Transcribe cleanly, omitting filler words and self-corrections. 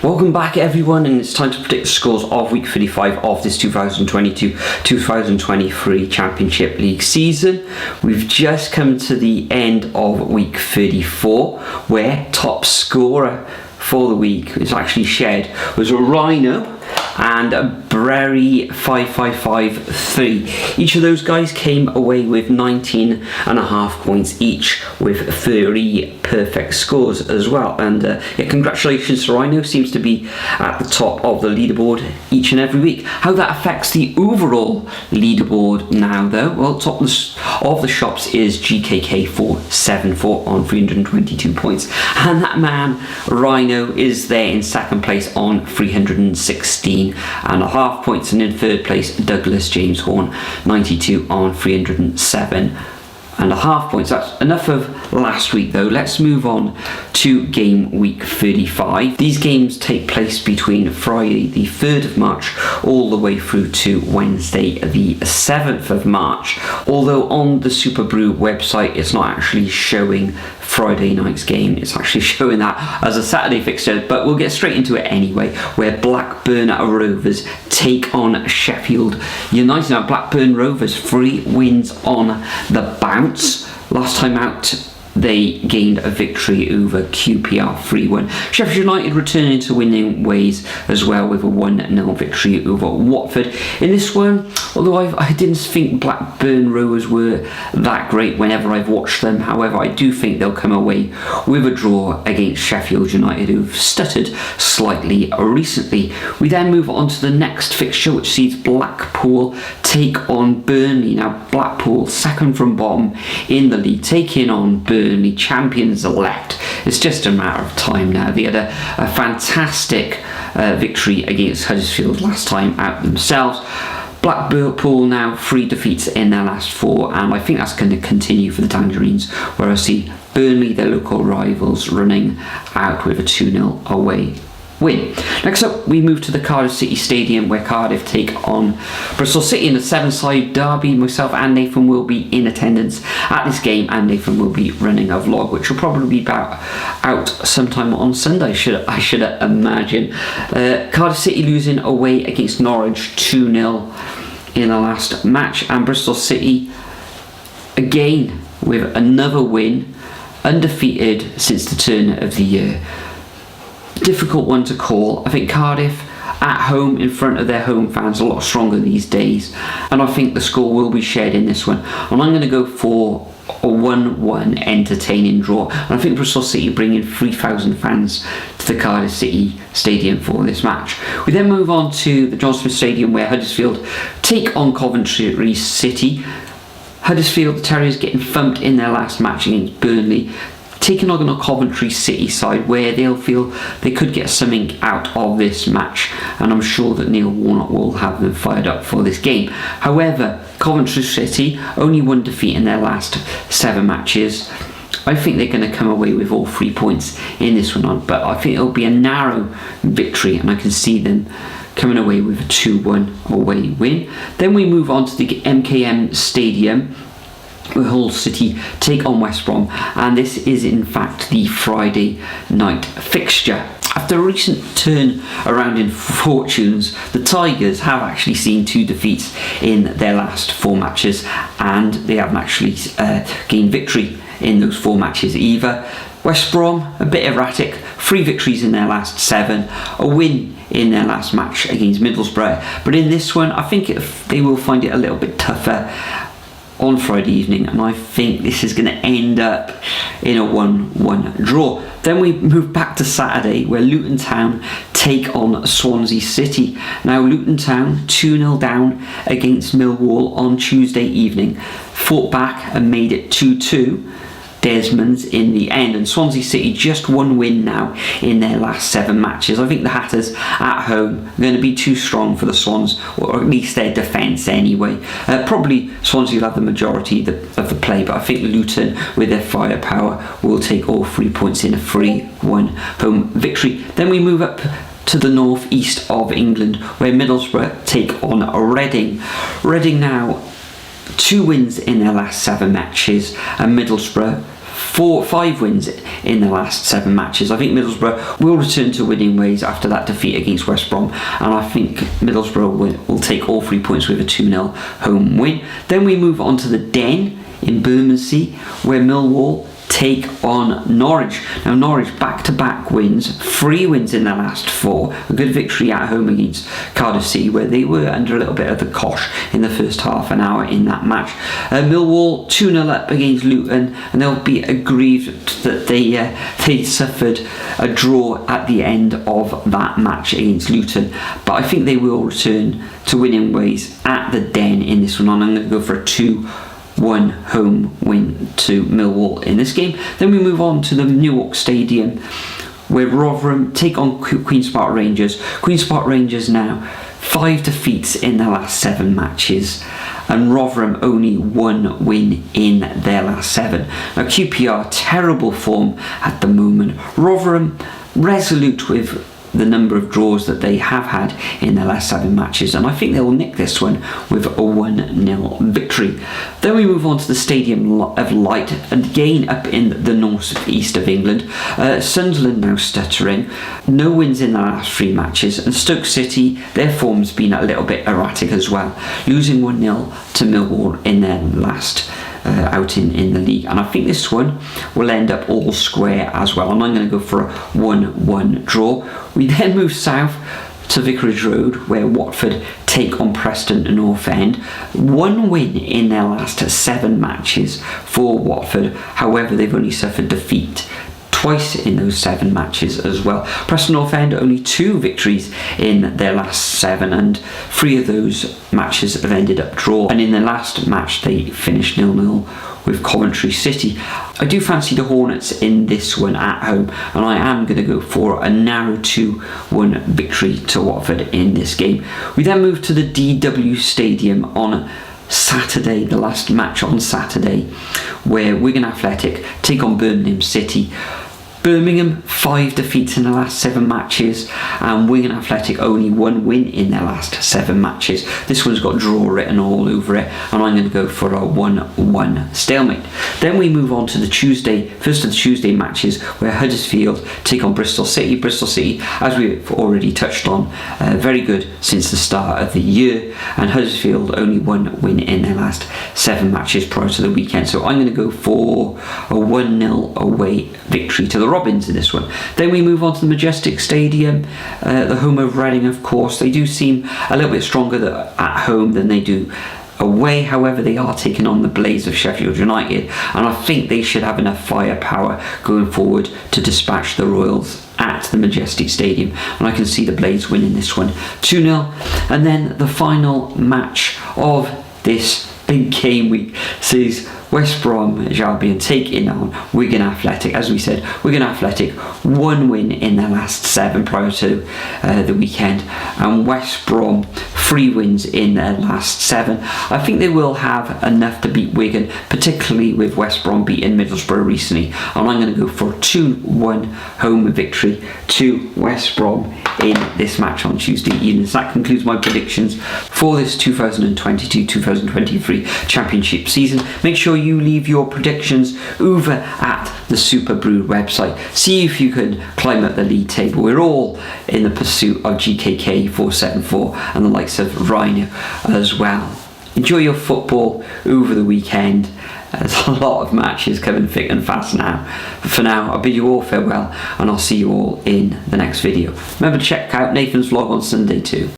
Welcome back everyone, and it's time to predict the scores of week 35 of this 2022-2023 Championship League season. We've just come to the end of week 34, where top scorer for the week was actually shared was a Rhino and a Brary 5553. Each of those guys came away with 19.5 points each, with 3 perfect scores as well. And congratulations to Rhino, seems to be at the top of the leaderboard each and every week. How that affects the overall leaderboard now though, well, top of the shops is GKK 474 on 322 points, and that man Rhino is there in second place on 316.5 points, and in third place Douglas James Horn 92 on 307.5 points. That's enough of last week though. Let's move on to game week 35. These games take place between Friday the 3rd of March all the way through to Wednesday the 7th of March. Although on the Super Brew website it's not actually showing Friday night's game, it's actually showing that as a Saturday fixture, but we'll get straight into it anyway, where Blackburn Rovers take on Sheffield United. Now Blackburn Rovers 3 wins on the bounce. Last time out they gained a victory over QPR 3-1. Sheffield United returning to winning ways as well with a 1-0 victory over Watford. In this one, although I didn't think Blackburn Rovers were that great whenever I've watched them, however I do think they'll come away with a draw against Sheffield United, who've stuttered slightly recently. We then move on to the next fixture, which sees Blackpool take on Burnley. Now Blackpool, second from bottom in the league, taking on Burnley, champions elect. It's just a matter of time now. They had a fantastic victory against Huddersfield last time out themselves. Blackpool now 3 defeats in their last 4, and I think that's going to continue for the Tangerines, where I see Burnley, their local rivals, running out with a 2-0 away win. Next up, we move to the Cardiff City Stadium, where Cardiff take on Bristol City in a 7-side derby. Myself and Nathan will be in attendance at this game, and Nathan will be running a vlog, which will probably be out sometime on Sunday, I should imagine. Cardiff City losing away against Norwich 2-0 in the last match, and Bristol City again with another win, undefeated since the turn of the year. Difficult one to call. I think Cardiff at home in front of their home fans a lot stronger these days, and I think the score will be shared in this one, and I'm going to go for a 1-1 entertaining draw, and I think Bristol City bring in 3,000 fans to the Cardiff City Stadium for this match. We then move on to the John Smith Stadium, where Huddersfield take on Coventry City. Huddersfield, the Terriers, getting thumped in their last match against Burnley, taking on a Coventry City side where they'll feel they could get something out of this match, and I'm sure that Neil Warnock will have them fired up for this game. However, Coventry City only 1 defeat in their last 7 matches. I think they're going to come away with all 3 points in this one, but I think it'll be a narrow victory, and I can see them coming away with a 2-1 away win. Then we move on to the MKM Stadium, where Hull City take on West Brom, and this is in fact the Friday night fixture. After a recent turn around in fortunes, the Tigers have actually seen 2 defeats in their last 4 matches, and they haven't actually gained victory in those 4 matches either. West Brom, a bit erratic, 3 victories in their last 7, a win in their last match against Middlesbrough, but in this one I think they will find it a little bit tougher on Friday evening, and I think this is going to end up in a 1-1 draw. Then we move back to Saturday, where Luton Town take on Swansea City. Now Luton Town 2-0 down against Millwall on Tuesday evening, fought back and made it 2-2 Desmonds in the end, and Swansea City just 1 win now in their last 7 matches. I think the Hatters at home are going to be too strong for the Swans, or at least their defence anyway. Probably Swansea will have the majority of the play, but I think Luton with their firepower will take all 3 points in a 3-1 home victory. Then we move up to the north east of England, where Middlesbrough take on Reading. Reading now 2 wins in their last 7 matches, and Middlesbrough 5 wins in the last 7 matches. I think Middlesbrough will return to winning ways after that defeat against West Brom, and I think Middlesbrough will take all 3 points with a 2-0 home win. Then we move on to the Den in Bermondsey, where Millwall take on Norwich. Now Norwich back-to-back wins, 3 wins in their last 4. A good victory at home against Cardiff City, where they were under a little bit of the cosh in the first half an hour in that match. Millwall 2-0 up against Luton, and they'll be aggrieved that they suffered a draw at the end of that match against Luton. But I think they will return to winning ways at the Den in this one, and I'm going to go for a 2-1 home win to Millwall in this game. Then we move on to the Newark Stadium, where Rotherham take on Queen's Park Rangers. Queen's Park Rangers now 5 defeats in their last 7 matches, and Rotherham only 1 win in their last 7. Now QPR terrible form at the moment. Rotherham resolute with the number of draws that they have had in their last 7 matches, and I think they will nick this one with a 1-0 victory. Then we move on to the Stadium of Light, and again up in the north east of England. Sunderland now stuttering, no wins in their last 3 matches, and Stoke City, their form's been a little bit erratic as well, losing 1-0 to Millwall in their last outing in the league, and I think this one will end up all square as well, and I'm going to go for a 1-1 draw. We then move south to Vicarage Road, where Watford take on Preston North End. 1 win in their last 7 matches for Watford, however they've only suffered defeat twice in those 7 matches as well. Preston North End only 2 victories in their last 7, and 3 of those matches have ended up draw, and in their last match they finished 0-0 with Coventry City. I do fancy the Hornets in this one at home, and I am going to go for a narrow 2-1 victory to Watford in this game. We then move to the DW Stadium on Saturday, the last match on Saturday, where Wigan Athletic take on Birmingham City. Birmingham 5 defeats in the last 7 matches, and Wigan Athletic only 1 win in their last 7 matches. This one's got draw written all over it, and I'm going to go for a 1-1 stalemate. Then we move on to the first of the Tuesday matches, where Huddersfield take on Bristol City. Bristol City, as we've already touched on, very good since the start of the year, and Huddersfield only 1 win in their last 7 matches prior to the weekend. So I'm going to go for a 1-0 away victory to the Robins in this one. Then we move on to the Majestic Stadium, the home of Reading, of course. They do seem a little bit stronger at home than they do away. However, they are taking on the Blaze of Sheffield United, and I think they should have enough firepower going forward to dispatch the Royals at the Majestic Stadium, and I can see the Blaze winning this one 2-0. And then the final match of this big game week sees West Bromwich Albion taking on Wigan Athletic. As we said, Wigan Athletic 1 win in their last 7 prior to the weekend, and West Brom 3 wins in their last 7. I think they will have enough to beat Wigan, particularly with West Brom beating Middlesbrough recently, and I'm going to go for a 2-1 home victory to West Brom in this match on Tuesday evening. So that concludes my predictions for this 2022-2023 Championship season. Make sure you leave your predictions over at the Super Brew website. See if you can climb up the league table. We're all in the pursuit of GKK 474 and the likes of Rhino as well. Enjoy your football over the weekend. There's a lot of matches coming thick and fast now. But for now, I bid you all farewell, and I'll see you all in the next video. Remember to check out Nathan's vlog on Sunday too.